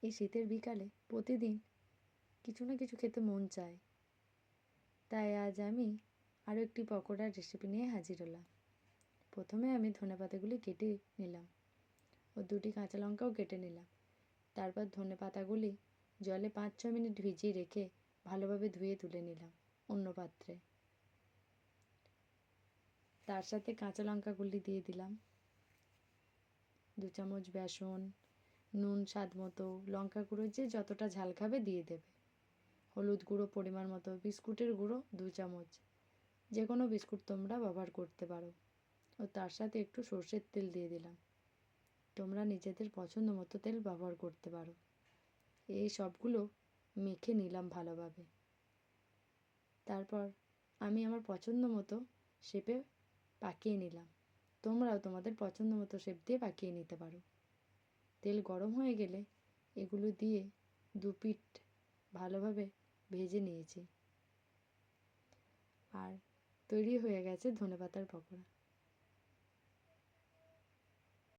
এই শীতের বিকালে প্রতিদিন কিছু না কিছু খেতে মন চায়। তাই আজ আমি আরও একটি পকোড়ার রেসিপি নিয়ে হাজির হলাম। প্রথমে আমি ধনেপাতাগুলি কেটে নিলাম ও 2টি কাঁচা লঙ্কাও কেটে নিলাম। তারপর ধনেপাতাগুলি জলে 5-6 মিনিট ভিজিয়ে রেখে ভালোভাবে ধুয়ে তুলে নিলাম অন্য পাত্রে। তার সাথে কাঁচা লঙ্কাগুলি দিয়ে দিলাম, 2 চামচ বেসন, নুন স্বাদ মতো, লঙ্কা গুঁড়ো যে যতটা ঝাল খাবে দিয়ে দেবে, হলুদ গুঁড়ো পরিমাণ মতো, বিস্কুটের গুঁড়ো 2 চামচ, যে কোনো বিস্কুট তোমরা ব্যবহার করতে পারো, ও তার সাথে একটু সর্ষের তেল দিয়ে দিলাম। তোমরা নিজেদের পছন্দ মতো তেল ব্যবহার করতে পারো। এই সবগুলো মেখে নিলাম ভালোভাবে। তারপর আমি আমার পছন্দ মতো শেপে পাকিয়ে নিলাম। তোমরাও তোমাদের পছন্দ মতো শেপ দিয়ে পাকিয়ে নিতে পারো। তেল গরম হয়ে গেলে এগুলো দিয়ে 2 পিঠ ভালোভাবে ভেজে নিয়েছি। আর তৈরি হয়ে গেছে ধনেপাতার পকোড়া।